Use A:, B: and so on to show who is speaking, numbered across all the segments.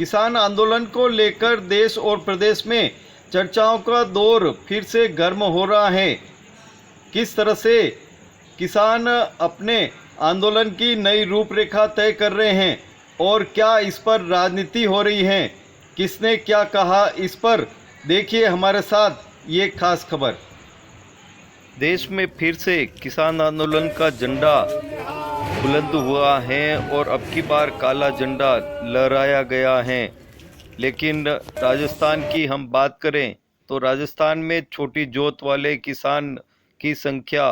A: किसान आंदोलन को लेकर देश और प्रदेश में चर्चाओं का दौर फिर से गर्म हो रहा है। किस तरह से किसान अपने आंदोलन की नई रूपरेखा तय कर रहे हैं और क्या इस पर राजनीति हो रही है, किसने क्या कहा, इस पर देखिए हमारे साथ ये खास खबर। देश में फिर से किसान आंदोलन का झंडा बुलंद हुआ है और अब की बार काला झंडा लहराया गया है। लेकिन राजस्थान की हम बात करें तो राजस्थान में छोटी जोत वाले किसान की संख्या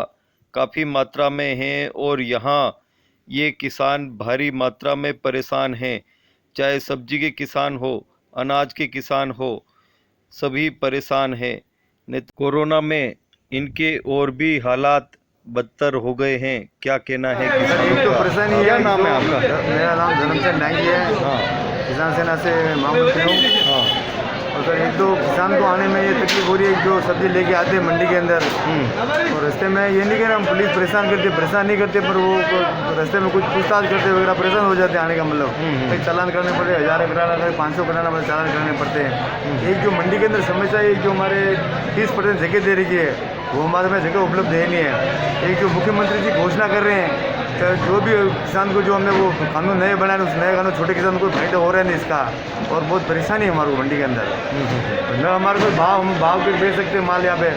A: काफ़ी मात्रा में है और यहाँ ये किसान भारी मात्रा में परेशान हैं। चाहे सब्जी के किसान हो, अनाज के किसान हो, सभी परेशान हैं। कोरोना में इनके और भी हालात बदतर हो गए हैं। क्या कहना है किसानों
B: तो
A: का?
B: परेशानी
A: क्या
B: है।
A: नाम है आपका?
B: मेरा नाम धर्मचंद नागी है।
A: हाँ
B: किसान सेना से महामंत्री हूँ।
A: हाँ
B: और सर एक तो किसान को आने में ये तकलीफ हो रही है, जो सब्जी लेके आते हैं मंडी के अंदर और रास्ते में ये नहीं कह रहे हम पुलिस परेशान नहीं करते, पर वो रास्ते में कुछ पूछताछ करते वगैरह परेशान हो जाते हैं आने का मतलब। कहीं चालान करने पड़ते, 1000 कराना, 500 कराना पड़ता, चालान करने पड़ते हैं। एक जो मंडी के अंदर समस्या है, जो हमारे 30% जगह दे रही है वो हमारे में जगह उपलब्ध है नहीं है। एक जो मुख्यमंत्री जी घोषणा कर रहे हैं, तो जो भी किसान को जो हमने वो कानून नए बनाए, उस नए कानून छोटे किसान को फायदा हो रहा है नहीं इसका, और बहुत परेशानी है हमारे को मंडी के अंदर। न हमारे को भाव के बेच सकते माल, यहाँ पे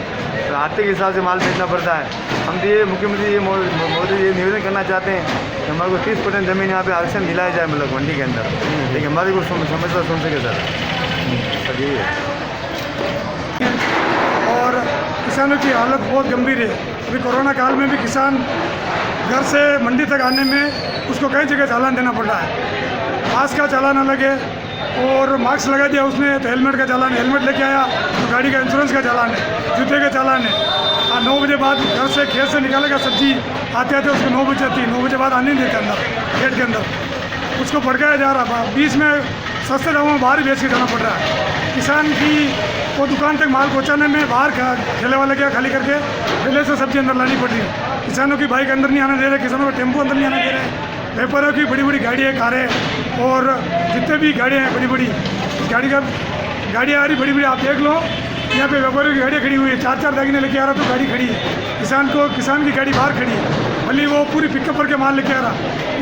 B: तो आर्थिक हिसाब से माल बेचना पड़ता है। हम तो ये मुख्यमंत्री ये मोदी ये निवेदन करना चाहते हैं कि हमारे को 30% ज़मीन यहाँ पे आरक्षण दिलाया जाए, मतलब मंडी के अंदर, लेकिन हमारी को समस्या सुन सके सर यही है।
C: और किसानों की हालत बहुत गंभीर है। अभी कोरोना काल में भी किसान घर से मंडी तक आने में उसको कई जगह चालान देना पड़ रहा है। पास का चालान अलग है और मास्क लगा दिया उसने तो हेलमेट का चालान, हेलमेट लेके आया तो गाड़ी का इंश्योरेंस का चालान है, जूते का चालान है। 9 बजे बाद घर से खेत से निकालेगा सब्जी, आते आते उसको 9 बज जाती है, 9 बजे बाद आने नहीं देते अंदर गेट के अंदर, उसको भड़काया जा रहा है। बीच में सस्ते दामों में बाहर ही बेच के जाना पड़ रहा है। किसान की वो दुकान तक माल पहुंचाने में बाहर ठेले वाले क्या खाली करके ठेले से सब्जी अंदर लानी पड़ रही है। किसानों की बाइक अंदर नहीं आने दे रहे, किसानों का टेम्पो अंदर नहीं आने दे रहे। व्यापारियों की बड़ी बड़ी गाड़ियाँ, कारें और जितने भी गाड़ियाँ हैं बड़ी बड़ी गाड़ियाँ आ रही बड़ी बड़ी, आप देख लो यहाँ पे व्यापारियों की गाड़ियाँ खड़ी हुई है। 4-4 दागिने लेके आ रहा तो गाड़ी खड़ी है, किसान की गाड़ी बाहर खड़ी है, भले वो पूरी पिकअप करके माल लेके आ रहा,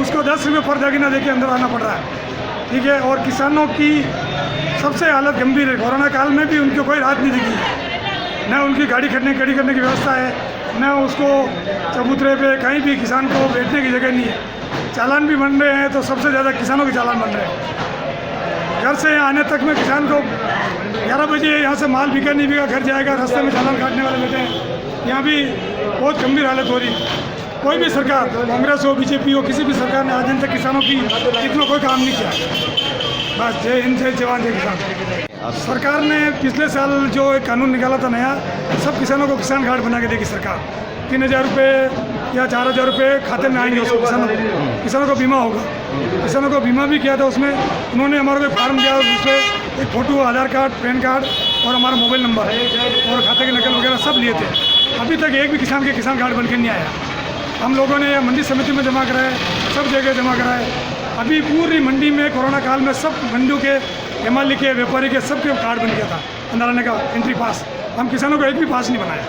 C: उसको 10 रुपये पर दागिना देके अंदर आना पड़ रहा है। ठीक है, और किसानों की सबसे हालत गंभीर है। कोरोना काल में भी उनको कोई राहत नहीं दिखी, न उनकी गाड़ी खड़ी करने की व्यवस्था है, न उसको चबूतरे पे कहीं भी किसान को बैठने की जगह नहीं है। चालान भी बन रहे हैं तो सबसे ज़्यादा किसानों के चालान बन रहे हैं। घर से आने तक में किसान को 11 बजे यहाँ से माल बिका नहीं बिका घर जाएगा, रास्ते में चालान काटने वाले बैठे हैं। यहाँ भी बहुत गंभीर हालत हो रही है। कोई भी सरकार, कांग्रेस हो, बीजेपी हो, किसी भी सरकार ने आज दिन तक किसानों की इतना कोई काम नहीं किया। बस जय हिंद, जय जवान, जय किसान। सरकार ने पिछले साल जो एक कानून निकाला था नया, सब किसानों को किसान कार्ड बना के देगी सरकार। 3000 रुपये या 4000 रुपये खाते में आएंगे उसको, किसानों को बीमा होगा। किसानों को बीमा भी किया था उसमें, उन्होंने हमारा कोई फार्म दिया, उस पर एक फ़ोटो, आधार कार्ड, पैन कार्ड और हमारा मोबाइल नंबर और खाते की नकल वगैरह सब लिए थे। अभी तक एक भी किसान के किसान कार्ड बन के नहीं आया। हम लोगों ने मंडी समिति में जमा कराए, सब जगह जमा कराए। अभी पूरी मंडी में कोरोना काल में सब मंडियों के एमएलए के, व्यापारी के, सबके कार्ड बन गया था अंदर आने का, एंट्री पास। हम किसानों को एक भी पास नहीं बनाया।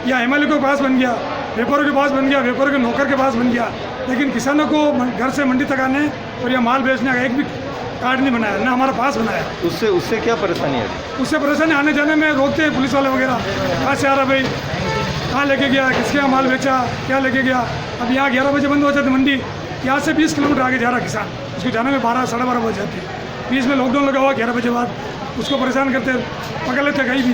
C: या एमएलए के पास बन गया, व्यापारियों के पास बन गया, व्यापारियों के नौकर के पास बन गया, लेकिन किसानों को घर से मंडी तक आने और या माल बेचने का एक भी कार्ड नहीं बनाया, ना हमारा पास बनाया।
A: उससे क्या परेशानी है?
C: उससे परेशानी आने जाने में रोकते हैं पुलिस वाले वगैरह, कहाँ से आ रहा भाई, कहाँ लेके गया, किसके यहाँ माल बेचा, क्या लेके गया। अब यहाँ 11 बजे बंद हो जाती मंडी, यहाँ से 20 किलोमीटर आगे जा रहा किसान, उसको जाने में 12 साढ़े 12 बज जाती है। बीच में लॉकडाउन लगा हुआ 11 बजे बाद, उसको परेशान करते, पकड़ लेते कहीं भी।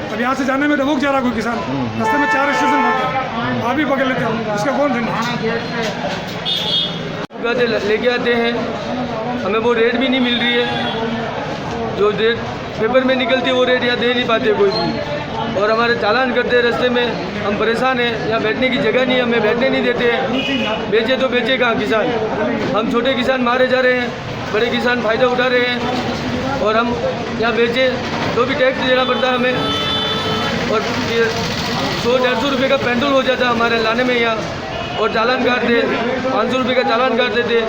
C: अब यहाँ से जाने में डबोक जा रहा कोई किसान, रास्ते में 4 स्टेशन पड़ता है, वहाँ भी पकड़ लेते हैं, उसका कौन धन्यवाद।
D: लेके आते हैं, हमें वो रेट भी नहीं मिल रही है, जो रेट पेपर में निकलती है वो रेट यहाँ दे नहीं पाते कोई भी, और हमारे चालान करते हैं रास्ते में। हम परेशान हैं, यहाँ बैठने की जगह नहीं, हमें बैठने नहीं देते हैं। बेचे तो बेचे कहाँ किसान, हम छोटे किसान मारे जा रहे हैं, बड़े किसान फ़ायदा उठा रहे हैं, और हम यहाँ बेचे तो भी टैक्स देना पड़ता है हमें, और ये 100-150 रुपये का पेट्रोल हो जाता है हमारे लाने में यहाँ। और चालान काटते, 500 रुपये का चालान काटते थे।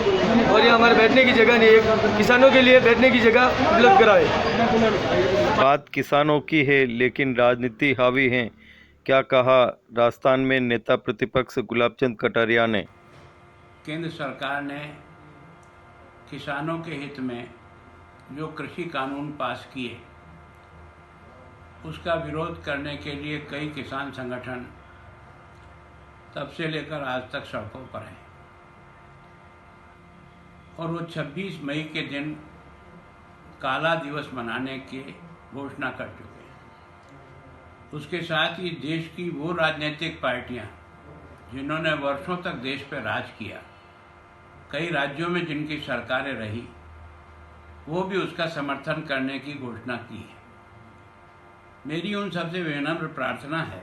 D: और ये हमारे बैठने की जगह नहीं है, किसानों के लिए बैठने की जगह उपलब्ध कराए।
A: बात किसानों की है लेकिन राजनीति हावी है, क्या कहा राजस्थान में नेता प्रतिपक्ष गुलाबचंद कटारिया ने।
E: केंद्र सरकार ने किसानों के हित में जो कृषि कानून पास किए उसका विरोध करने के लिए कई किसान संगठन तब से लेकर आज तक सड़कों पर हैं और वो 26 मई के दिन काला दिवस मनाने की घोषणा कर चुके हैं। उसके साथ ही देश की वो राजनीतिक पार्टियां जिन्होंने वर्षों तक देश पर राज किया, कई राज्यों में जिनकी सरकारें रही, वो भी उसका समर्थन करने की घोषणा की है। मेरी उन सबसे विनम्र प्रार्थना है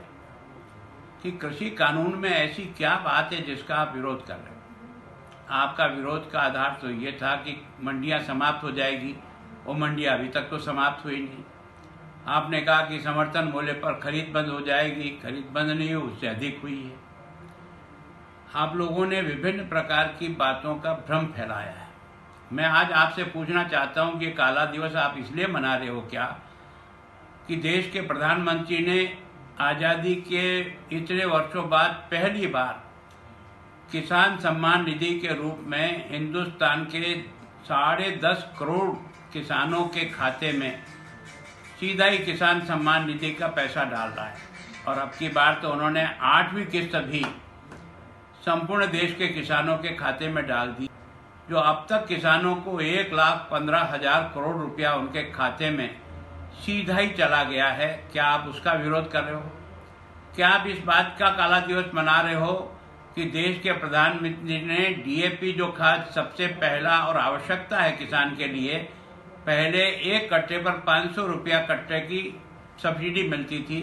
E: कि कृषि कानून में ऐसी क्या बात है जिसका आप विरोध कर रहे हो। आपका विरोध का आधार तो ये था कि मंडियां समाप्त हो जाएगी, वो मंडियां अभी तक तो समाप्त हुई नहीं। आपने कहा कि समर्थन मूल्य पर खरीद बंद हो जाएगी, खरीद बंद नहीं हुई, उससे अधिक हुई है। आप लोगों ने विभिन्न प्रकार की बातों का भ्रम फैलाया है। मैं आज आपसे पूछना चाहता हूं कि काला दिवस आप इसलिए मना रहे हो क्या कि देश के प्रधानमंत्री ने आज़ादी के इतने वर्षों बाद पहली बार किसान सम्मान निधि के रूप में हिंदुस्तान के 10.5 करोड़ किसानों के खाते में सीधा ही किसान सम्मान निधि का पैसा डाल रहा है। और अब की बार तो उन्होंने 8वीं किस्त भी संपूर्ण देश के किसानों के खाते में डाल दी, जो अब तक किसानों को 1,15,000 करोड़ रुपया उनके खाते में सीधा ही चला गया है। क्या आप उसका विरोध कर रहे हो? क्या आप इस बात का काला दिवस मना रहे हो कि देश के प्रधानमंत्री ने डीएपी जो खाद सबसे पहला और आवश्यकता है किसान के लिए, पहले एक कट्टे पर 500 रुपया कट्टे की सब्सिडी मिलती थी,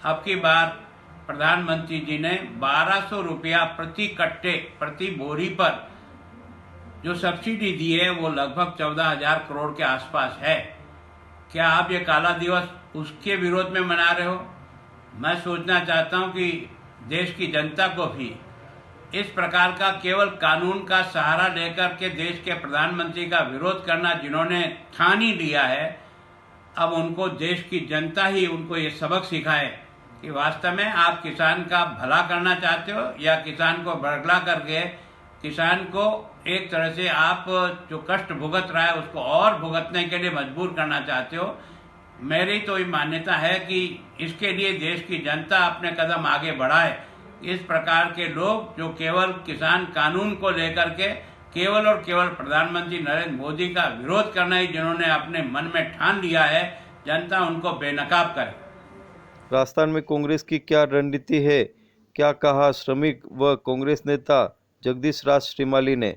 E: अब की बार प्रधानमंत्री जी ने 1200 रुपया प्रति कट्टे प्रति बोरी पर जो सब्सिडी दी है वो लगभग 14,000 करोड़ के आसपास है। क्या आप ये काला दिवस उसके विरोध में मना रहे हो? मैं सोचना चाहता हूं कि देश की जनता को भी इस प्रकार का केवल कानून का सहारा लेकर के देश के प्रधानमंत्री का विरोध करना जिन्होंने ठान ही लिया है, अब उनको देश की जनता ही उनको ये सबक सिखाए कि वास्तव में आप किसान का भला करना चाहते हो या किसान को बरगला करके किसान को एक तरह से आप जो कष्ट भुगत रहा है उसको और भुगतने के लिए मजबूर करना चाहते हो। मेरी तो ये मान्यता है कि इसके लिए देश की जनता अपने कदम आगे बढ़ाए। इस प्रकार के लोग जो केवल किसान कानून को लेकर के केवल और केवल प्रधानमंत्री नरेंद्र मोदी का विरोध करना ही जिन्होंने अपने मन में ठान लिया है, जनता उनको बेनकाब करे।
A: राजस्थान में कांग्रेस की क्या रणनीति है, क्या कहा श्रमिक व कांग्रेस नेता जगदीश राज श्रीमाली ने।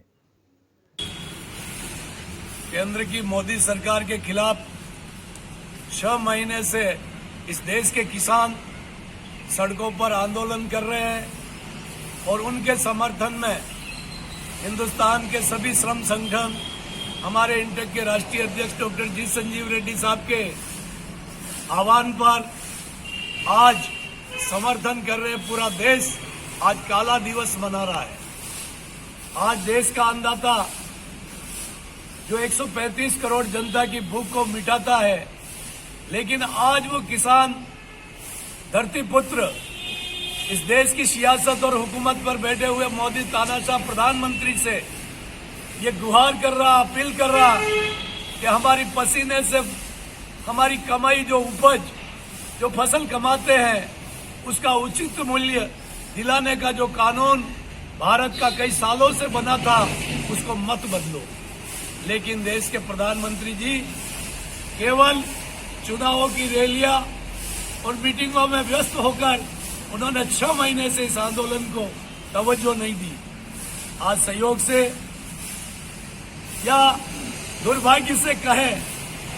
F: केंद्र की मोदी सरकार के खिलाफ 6 महीने से इस देश के किसान सड़कों पर आंदोलन कर रहे हैं और उनके समर्थन में हिंदुस्तान के सभी श्रम संगठन, हमारे इंटेक के राष्ट्रीय अध्यक्ष डॉक्टर जी संजीव रेड्डी साहब के आह्वान पर आज समर्थन कर रहे पूरा देश आज काला दिवस मना रहा है। आज देश का अन्नदाता जो 135 करोड़ जनता की भूख को मिटाता है, लेकिन आज वो किसान धरती पुत्र इस देश की सियासत और हुकूमत पर बैठे हुए मोदी तानाशाह प्रधानमंत्री से ये गुहार कर रहा, अपील कर रहा कि हमारी पसीने से हमारी कमाई जो उपज जो फसल कमाते हैं उसका उचित मूल्य दिलाने का जो कानून भारत का कई सालों से बना था उसको मत बदलो। लेकिन देश के प्रधानमंत्री जी केवल चुनावों की रैलियां और मीटिंगों में व्यस्त होकर उन्होंने 6 महीने से इस आंदोलन को तवज्जो नहीं दी। आज सहयोग से या दुर्भाग्य से कहें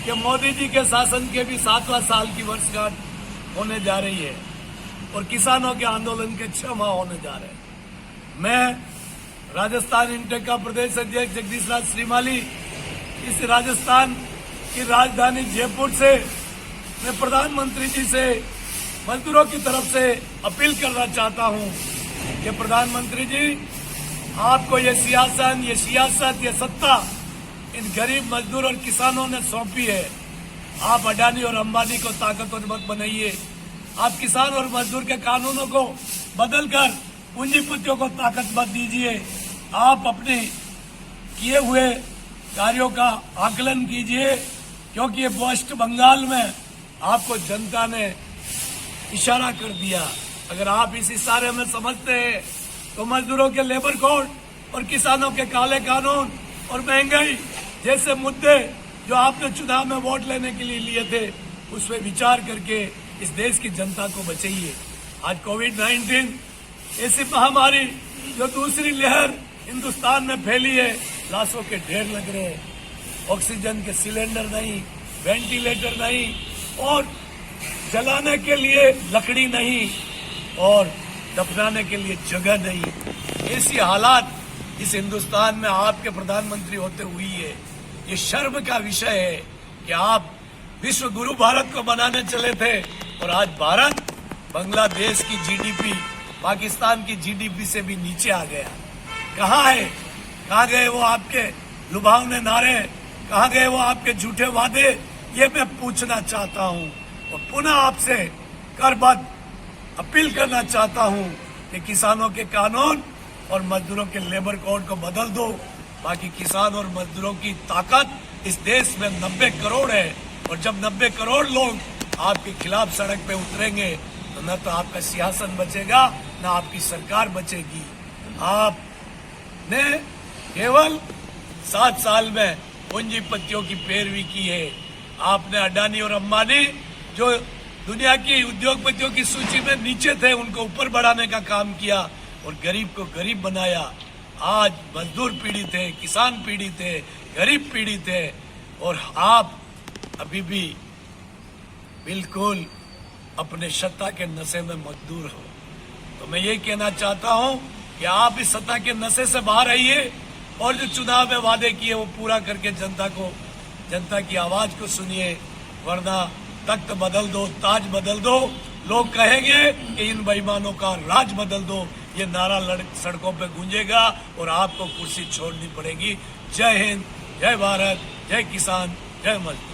F: कि मोदी जी के शासन के भी 7वां साल की वर्षगांठ होने जा रही है और किसानों के आंदोलन के 6 माह होने जा रहे हैं। मैं राजस्थान इंटेक का प्रदेश अध्यक्ष जगदीश राज श्रीमाली इस राजस्थान की राजधानी जयपुर से मैं प्रधानमंत्री जी से मजदूरों की तरफ से अपील करना चाहता हूं कि प्रधानमंत्री जी, आपको ये सियासत, ये सत्ता इन गरीब मजदूर और किसानों ने सौंपी है। आप अडानी और अंबानी को ताकतवर मत बनाइए। आप किसान और मजदूर के कानूनों को बदलकर पूंजीपतियों को ताकत मत दीजिए। आप अपने किए हुए कार्यों का आकलन कीजिए, क्योंकि ये वेस्ट बंगाल में आपको जनता ने इशारा कर दिया। अगर आप इस इशारे में समझते हैं तो मजदूरों के लेबर कोड और किसानों के काले कानून और महंगाई जैसे मुद्दे जो आपने चुनाव में वोट लेने के लिए लिए थे, उस पर विचार करके इस देश की जनता को बचाइए। आज कोविड-19 ऐसी महामारी जो दूसरी लहर हिंदुस्तान में फैली है, लाशों के ढेर लग रहे हैं, ऑक्सीजन के सिलेंडर नहीं, वेंटिलेटर नहीं, और जलाने के लिए लकड़ी नहीं, और दफनाने के लिए जगह नहीं। ऐसी हालात इस हिंदुस्तान में आपके प्रधानमंत्री होते हुई है। ये शर्म का विषय है कि आप विश्व गुरु भारत को बनाने चले थे और आज भारत बांग्लादेश की जीडीपी, पाकिस्तान की जीडीपी से भी नीचे आ गया। कहाँ है, कहाँ गए वो आपके लुभावने नारे, कहाँ गए वो आपके झूठे वादे? ये मैं पूछना चाहता हूँ और पुनः आपसे करबद्ध अपील करना चाहता हूँ कि किसानों के कानून और मजदूरों के लेबर कोड को बदल दो। बाकी किसान और मजदूरों की ताकत इस देश में 90 करोड़ है, और जब 90 करोड़ लोग आपके खिलाफ सड़क पे उतरेंगे तो न तो आपका सिंहासन बचेगा, न आपकी सरकार बचेगी। आपने केवल 7 साल में पूंजीपतियों की पैरवी की है। आपने अडानी और अंबानी, जो दुनिया की उद्योगपतियों की सूची में नीचे थे, उनको ऊपर बढ़ाने का काम किया और गरीब को गरीब बनाया। आज मजदूर पीड़ित है, किसान पीड़ित है, गरीब पीड़ित है, और आप अभी भी बिल्कुल अपने सत्ता के नशे में मजदूर हो। तो मैं ये कहना चाहता हूँ कि आप इस सत्ता के नशे से बाहर आइए और जो चुनाव में वादे किए वो पूरा करके जनता की आवाज को सुनिए, वरना तख्त बदल दो, ताज बदल दो। लोग कहेंगे कि इन बेईमानों का राज बदल दो, ये नारा सड़कों पे गूंजेगा और आपको कुर्सी छोड़नी पड़ेगी। जय हिंद, जय भारत, जय किसान, जय मजदूर।